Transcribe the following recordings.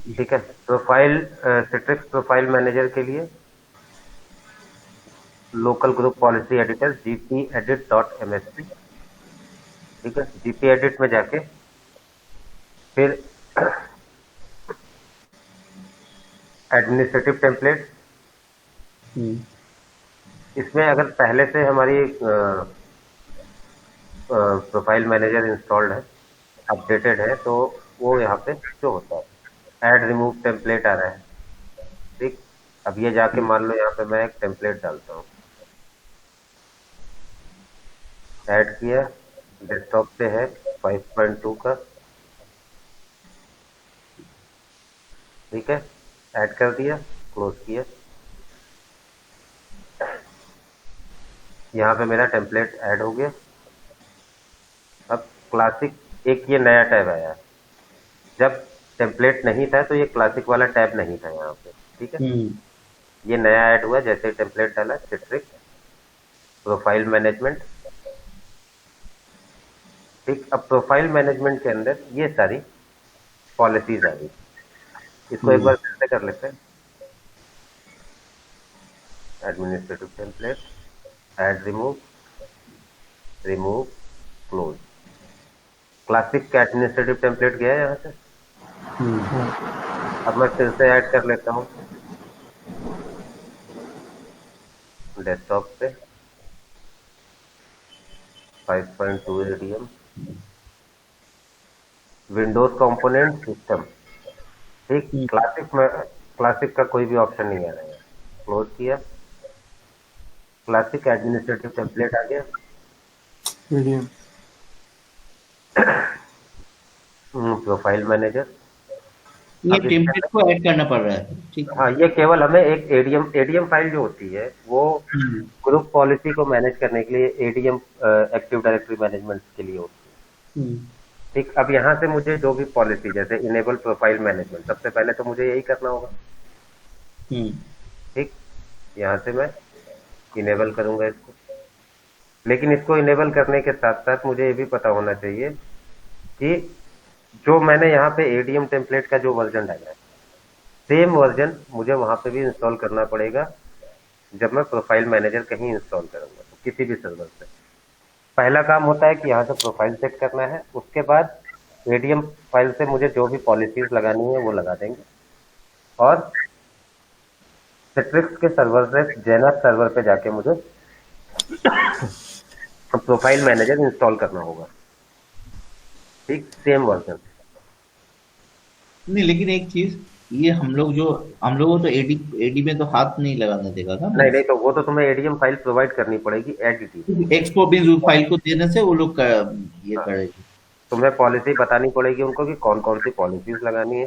ठीक है। Profile Citrix profile manager के लिए local group policy editor GP edit dot MSP. ठीक है, जीपी एडिट में जाके फिर एडमिनिस्ट्रेटिव टेम्पलेट। हम्म। इसमें अगर पहले से हमारी प्रोफाइल मैनेजर इंस्टॉल्ड है, अपडेटेड है, तो वो यहाँ पे शो होता है। ऐड रिमूव टेम्पलेट आ रहा है। ठीक। अब ये जाके हम्म। मान लो यहाँ पे मैं एक टेम्पलेट डालता हूँ। ऐड किया, डेस्कटॉप पे है 5.2 का। ठीक है, ऐड कर दिया, क्लोज किया। यहाँ पे मेरा टेम्पलेट ऐड हो गया। अब क्लासिक एक ये नया टैब आया है। जब टेम्पलेट नहीं था तो ये क्लासिक वाला टैब नहीं था यहाँ पे। ठीक है, हम्म। ये नया ऐड हुआ जैसे टेम्पलेट डाला, सिट्रिक प्रोफाइल मैनेजमेंट। ठीक, अब प्रोफाइल मैनेजमेंट के अंदर ये सारी पॉलिसीज आ गई। इसको एक हम्म। बार फिर से कर लेते हैं। Administrative template, add remove, remove, close. Classic का एडमिनिस्ट्रेटिव टेम्पलेट गया है यहाँ से। हम्म। अब मैं फिर से ऐड कर लेता हूँ डेस्कटॉप पे 5.2 एडीएम, विंडोज कंपोनेंट सिस्टम। ठीक, हम्म। क्लासिक में क्लासिक का कोई भी ऑप्शन नहीं आ रहा है। क्लोज किया, क्लासिक एडमिनिस्ट्रेटिव टेम्पलेट आ गया। मीडियम। Profile manager. ये अब इसके टेम्पलेट अंदर, को ऐड करना पड़ रहा है, ठीक है। हाँ, ये केवल हमें एक एडीएम एडीएम फाइल जो होती है वो हम्म। ग्रुप पॉलिसी को मैनेज करने के लिए एडीएम एक्टिव डायरेक्टरी मैनेजमेंट के लिए होती है। हम्म। ठीक, अब यहाँ से मुझे जो भी पॉलिसी जैसे इनेबल प्रोफाइल मैनेजमेंट, सबसे पहले तो मुझे यही करना होगा। हम्म। ठीक, यहाँ से मैं इनेबल करूंगा इसको। लेकिन इसको इनेबल करने के साथ साथ मुझे ये भी पता होना चाहिए कि जो मैंने यहाँ पे एडीएम टेम्पलेट का जो वर्जन डाला है, सेम वर्जन मुझे वहां पे भी इंस्टॉल करना पड़ेगा जब मैं प्रोफाइल मैनेजर कहीं इंस्टॉल करूंगा तो किसी भी सर्वर से। पहला काम होता है कि यहाँ से प्रोफाइल सेट करना है, उसके बाद एडीएम फाइल से मुझे जो भी पॉलिसीज लगानी है वो लगा देंगे। और सिट्रिक्स के सर्वर से जेनर सर्वर पे जाके मुझे प्रोफाइल मैनेजर इंस्टॉल करना होगा। ठीक, सेम वर्जन। नहीं, लेकिन एक चीज, ये हम लोगों को तो एडी एडी में तो हाथ नहीं लगाने देगा था ना। नहीं नहीं, तो वो तो तुम्हें एडीएम फाइल प्रोवाइड करनी पड़ेगी एडिटिव। एक्सपो भी उस फाइल को देने से वो लोग ये हाँ, करेगी। तुम्हें पॉलिसी बतानी पड़ेगी उनको कि कौन कौन सी पॉलिसीज लगानी है।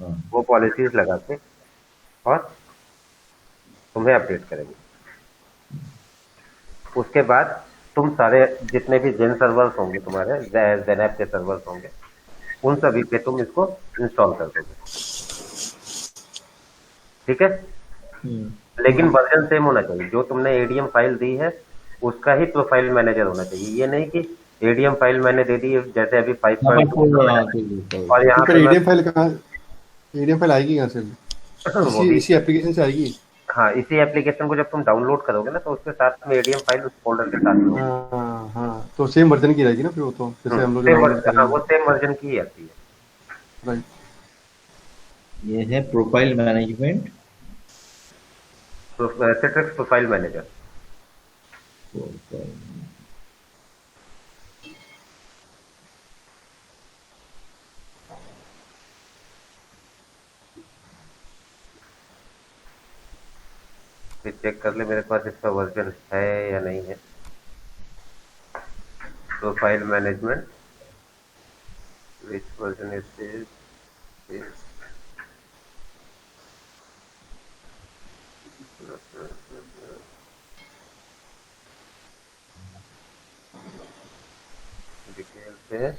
हाँ। वो पॉलिसीज लगा के और तुम्हें अपडेट करेंगे। उसके बाद तुम सारे जितने भी जेन सर्वर्स होंगे तुम्हारे, जेनएप के सर्वर्स होंगे, उन सभी पे तुम इसको इंस्टॉल कर दोगे। ठीक है, हम्म। लेकिन वर्जन सेम होना चाहिए। जो तुमने एडीएम फाइल दी है उसका ही प्रोफाइल मैनेजर होना चाहिए। ये नहीं कि एडीएम फाइल मैंने दे दी जैसे अभी यहाँ पर 5.2 कोई मैंने ठीक और है। यहाँ तो फिर पे मैं एडीएम फाइल कहाँ, एडीएम फाइल आएगी कहाँ से? वो इसी भी, इसी एप्लीकेशन से आएगी। हाँ, इसी एप्लीकेशन को जब तुम डाउनलोड करोगे ना तो उसके साथ में एडीएम फाइल उस फोल्डर के साथ में होगी। हाँ हाँ, तो सेम वर्जन की रहेगी ना फिर वो, तो जैसे हम लोग जो सेम डाउनलोड वर्जन, हाँ, करेंगे। वो सेम वर्जन की ही आती है। राइट। ये है प्रोफाइल मैनेजमेंट। तो सिट्रिक्स प्रोफाइल मैनेजर। फिर चेक कर ले मेरे पास इसका वर्जन है या नहीं है। Profile management, which version is this? Detail पे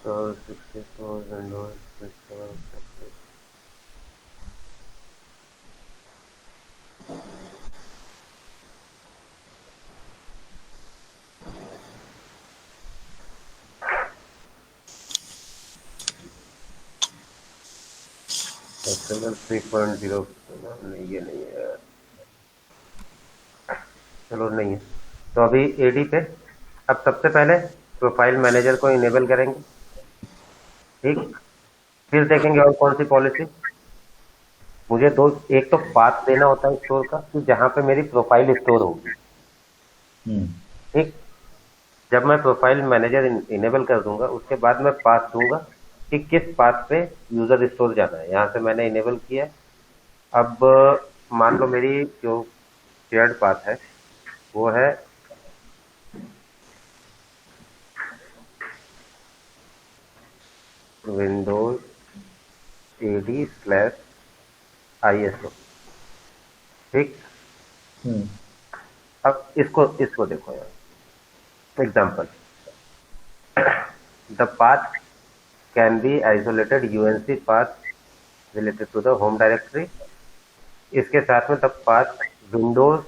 तो 64 विंडोज इंस्टॉल। एक्सएमएल 3.0 नहीं, ये नहीं है, चलो नहीं है। तो अभी एडी पे अब सबसे पहले प्रोफाइल मैनेजर को इनेबल करेंगे, ठीक। फिर देखेंगे और कौन सी पॉलिसी। मुझे दो, एक तो पाथ देना होता है स्टोर का कि जहां पे मेरी प्रोफाइल स्टोर होगी, हम्म ठीक। जब मैं प्रोफाइल मैनेजर इनेबल कर दूंगा उसके बाद मैं पाथ दूंगा कि किस पाथ पे यूजर स्टोर जाना है। यहां से मैंने इनेबल किया। अब मान लो मेरी जो शेयर्ड पाथ है वो है विंडोज AD/ISO, ठीक। हम्म अब इसको देखो यार, example, the path can be isolated UNC path related to the home directory. इसके साथ में द पाथ विंडोज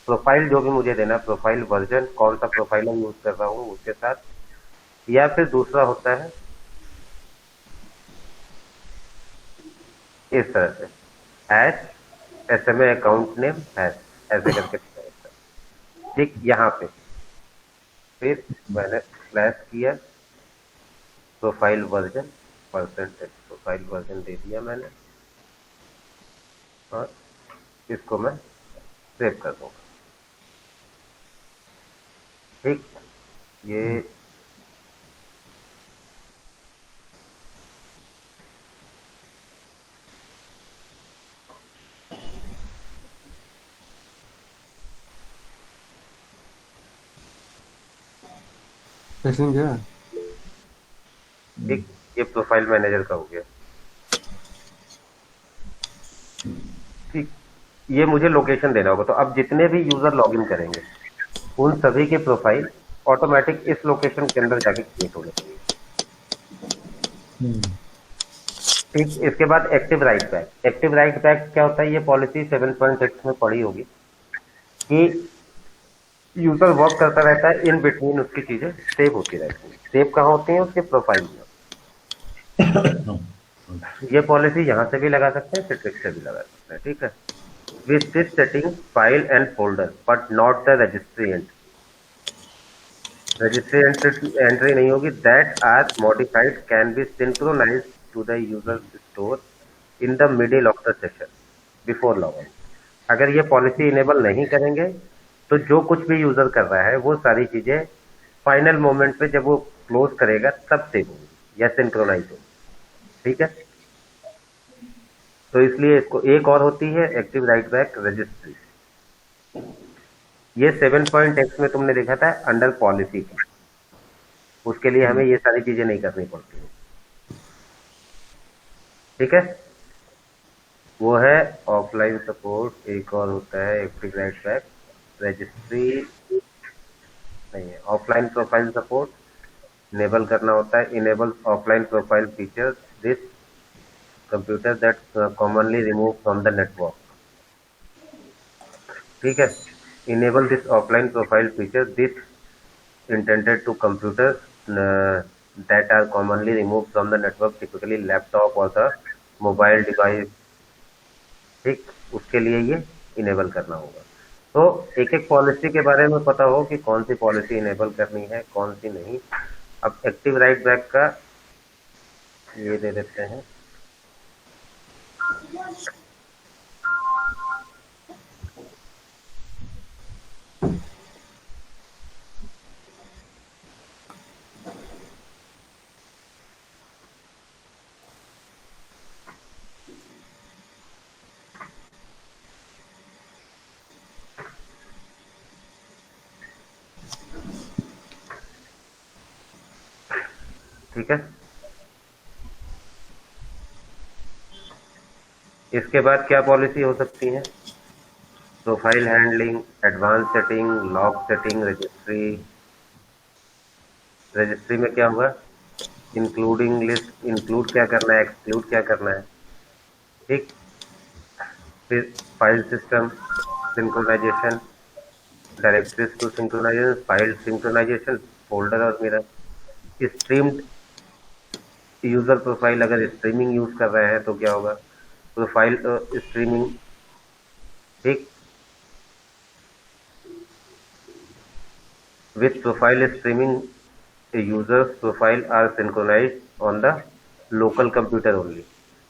प्रोफाइल जो भी मुझे देना, प्रोफाइल वर्जन कौन सा प्रोफाइल मैं यूज कर रहा हूँ उसके साथ, या फिर दूसरा होता है इस तरह से hash SMA account name hash, ऐसे करके दिया जाता है, ठीक। यहाँ पे फिर मैंने स्लैश किया प्रोफाइल वर्जन %, प्रोफाइल वर्जन दे दिया मैंने, और इसको मैं सेव कर दूंगा, ठीक। ये सेक्शन क्या है? ठीक, ये प्रोफाइल मैनेजर का हो गया, ठीक। ये मुझे लोकेशन देना होगा, तो अब जितने भी यूजर लॉगिन करेंगे उन सभी के प्रोफाइल ऑटोमेटिक इस लोकेशन के अंदर जाके क्रिएट होने चाहिए, हम्म ठीक। इसके बाद active right back. Active right back क्या होता है, ये पॉलिसी 7.6 में पड़ी होगी कि यूजर वर्क करता रहता है, इन बिटवीन उसकी चीजें सेव होती रहती है। सेव कहाँ होती हैं? उसके प्रोफाइल में। ये पॉलिसी यहां से भी लगा सकते हैं, सिट्रिक्स से भी लगा सकते हैं, ठीक है। With this setting file and folder but not the registry entry. Registry entry नहीं होगी। That are modified can be synchronize to the user store in the middle of the session before log in. अगर ये policy enable नहीं करेंगे तो जो कुछ भी यूजर कर रहा है वो सारी चीजें फाइनल मोमेंट पे जब वो क्लोज करेगा तब सेव होगी या सिंक्रोनाइज होगी, ठीक है। तो इसलिए इसको एक और होती है एक्टिव राइट बैक रजिस्ट्री। ये 7.x में तुमने देखा था अंडर पॉलिसी की, उसके लिए हमें ये सारी चीजें नहीं करनी पड़ती है, ठीक है। वो है ऑफलाइन सपोर्ट, एक और होता है एक्टिव राइट बैक रजिस्ट्री, नहीं है। ऑफलाइन प्रोफाइल सपोर्ट इनेबल करना होता है। Enable offline profile feature this computer that commonly remove from the network, ठीक है। Enable this offline profile feature this intended to computers that are commonly removed from the network, typically laptop or the mobile device, ठीक। उसके लिए ये enable करना होगा। तो एक एक पॉलिसी के बारे में पता हो कि कौन सी पॉलिसी इनेबल करनी है कौन सी नहीं। अब एक्टिव राइट बैक का ये दे देते हैं, ठीक है। इसके बाद क्या पॉलिसी हो सकती है? Profile handling, advance setting, lock setting, registry. Registry में क्या होगा? इंक्लूडिंग लिस्ट, इंक्लूड क्या करना है, एक्सक्लूड क्या करना है, ठीक। फिर file system synchronization, directories to synchronization, file synchronization, folder और मिरर। स्ट्रीम्ड यूजर प्रोफाइल, अगर स्ट्रीमिंग यूज कर रहे हैं तो क्या होगा? प्रोफाइल स्ट्रीमिंग, ठीक, with profile streaming users profile are synchronize on the local computer only.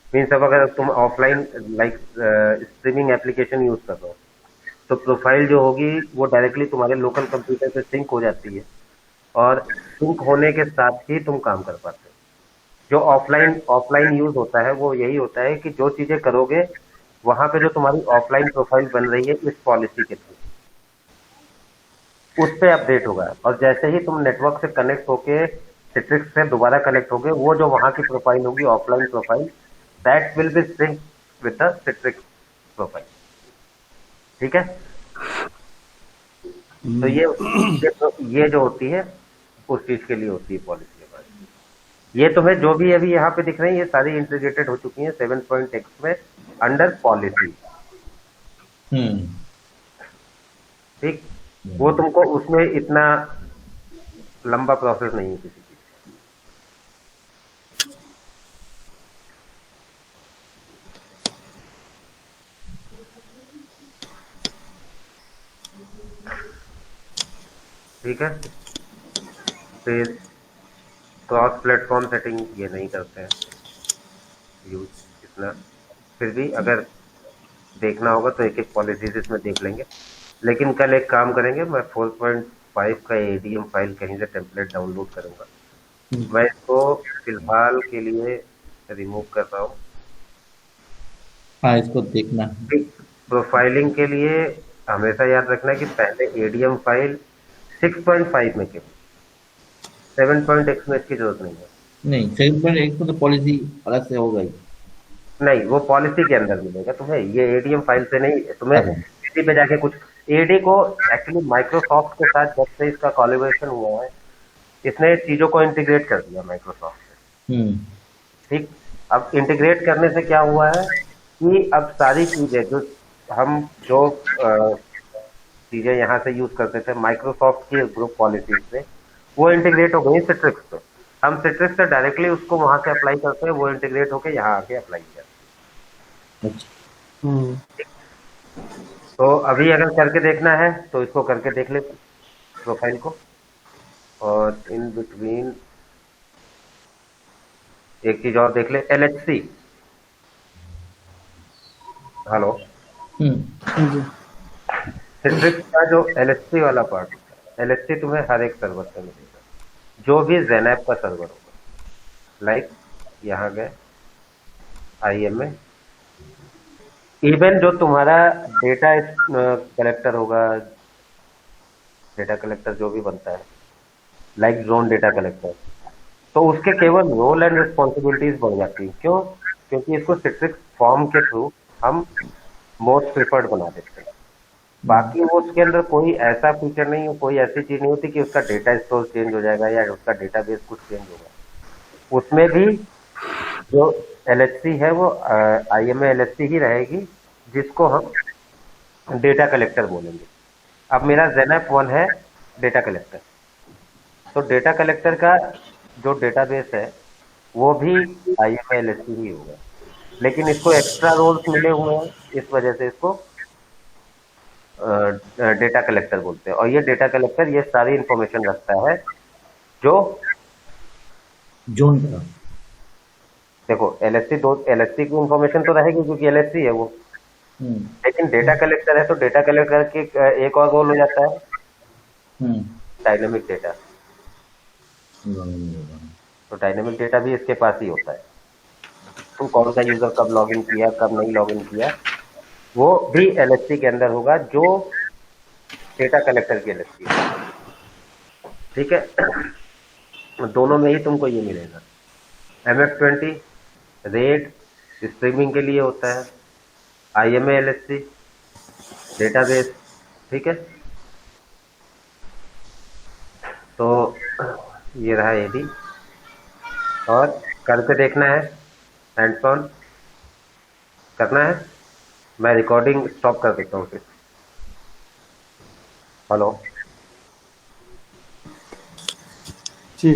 Means अब अगर तुम offline like streaming application use कर रहे हो तो प्रोफाइल जो होगी वो डायरेक्टली तुम्हारे लोकल कंप्यूटर से सिंक हो जाती है, और सिंक होने के साथ ही तुम काम कर पाते हो। जो ऑफलाइन ऑफलाइन यूज होता है वो यही होता है कि जो चीजें करोगे वहां पे जो तुम्हारी ऑफलाइन प्रोफाइल बन रही है इस पॉलिसी के थ्रू उस पे अपडेट होगा, और जैसे ही तुम नेटवर्क से कनेक्ट होके सिट्रिक्स से दोबारा कनेक्ट होगे वो जो वहां की प्रोफाइल होगी offline profile that will be sync with the Citrix profile. ठीक है, तो ये जो होती है उस चीज के लिए होती है पॉलिसी हमारी। ये तुम्हें जो भी अभी यहाँ पे दिख रही है ये सारी इंटीग्रेटेड हो चुकी है 7.x में अंडर पॉलिसी। ठीक, वो तुमको उसमें इतना लंबा प्रोसेस नहीं है किसी चीज। ठीक है, फिर क्रॉस प्लेटफॉर्म सेटिंग ये नहीं करते हैं यूज इतना, फिर भी अगर देखना होगा तो एक एक पॉलिसीज इसमें देख लेंगे। लेकिन कल एक काम करेंगे, मैं 4.5 का एडीएम फाइल कहीं से टेम्पलेट डाउनलोड करूंगा। मैं इसको फिलहाल के लिए रिमूव कर रहा हूँ। हाँ, इसको देखना। प्रोफाइलिंग के लिए हमेशा याद रखना है कि पहले एडीएम फाइल 6.5 में केवल, 7.x में इसकी जरूरत नहीं है। नहीं, 7.x में तो पॉलिसी अलग से होगा ही। नहीं, वो पॉलिसी के अंदर मिलेगा तुम्हें, ये एडीएम फाइल से नहीं। तुम्हें अच्छा। किसी पे जाके कुछ एडी को एक्चुअली माइक्रोसॉफ्ट के साथ जब से इसका कोलैबोरेशन हुआ है इसने चीजों को इंटीग्रेट कर दिया माइक्रोसॉफ्ट से। ठीक, अब इंटीग्रेट करने से क्या हुआ है कि अब सारी चीजें जो चीजें यहाँ से यूज करते थे माइक्रोसॉफ्ट की ग्रुप पॉलिसीज से वो इंटीग्रेट हो गई सिट्रिक्स पे। हम सिट्रिक्स से डायरेक्टली उसको वहां से अप्लाई करते हैं, वो इंटीग्रेट होके यहाँ आके अप्लाई किया। तो अभी अगर करके देखना है तो इसको करके देख ले प्रोफाइल को, और इन बिटवीन एक चीज और देख ले, एलएचसी। हेलो, सिट्रिक्स का जो एलएचसी वाला पार्ट होता है, एलएचसी तुम्हें हर एक सर्वर पे मिलेगा, जो भी ज़ेनऐप का सर्वर होगा। लाइक यहाँ गए आईएमए, इवन जो तुम्हारा डेटा कलेक्टर होगा, डेटा कलेक्टर जो भी बनता है लाइक ड्रोन डेटा कलेक्टर, तो उसके केवल रोल एंड रिस्पॉन्सिबिलिटीज बढ़ जाती है। क्यों? क्योंकि इसको सिट्रिक्स फॉर्म के थ्रू हम मोस्ट प्रिफर्ड बना देते हैं। बाकी वो उसके अंदर कोई ऐसा फीचर नहीं हो, कोई ऐसी चीज नहीं होती कि उसका डेटा स्टोर चेंज हो जाएगा या उसका डेटाबेस कुछ चेंज होगा। उसमें भी जो एलएचसी है वो आईएमए एलएचसी ही रहेगी, जिसको हम डेटा कलेक्टर बोलेंगे। अब मेरा ज़ेनऐप 1 है डेटा कलेक्टर, तो डेटा कलेक्टर का जो डेटाबेस है वो भी आईएमए एलएचसी ही होगा, लेकिन इसको एक्स्ट्रा रोल्स मिले हुए हैं, इस वजह से इसको डेटा कलेक्टर बोलते हैं। और ये डेटा कलेक्टर ये सारी इंफॉर्मेशन रखता है जो जोन का। देखो एलएचसी की इंफॉर्मेशन तो रहेगी क्योंकि एलएचसी है वो, लेकिन डेटा कलेक्टर है तो डेटा कलेक्टर की एक और रोल हो जाता है डायनेमिक डेटा। तो डायनेमिक डेटा भी इसके पास ही होता है, तो कौन सा यूजर कब लॉगिन किया कब नहीं लॉगिन किया वो भी एलएचसी के अंदर होगा, जो डेटा कलेक्टर की एलएचसी है। ठीक है, दोनों में ही तुमको ये मिलेगा। MF20 रेड स्ट्रीमिंग के लिए होता है, आईएमए एलएचसी डेटाबेस। ठीक है, तो ये रहा एडी, और करके देखना है, हैंड्स ऑन करना है। मैं रिकॉर्डिंग स्टॉप कर देता हूँ फिर। हेलो जी।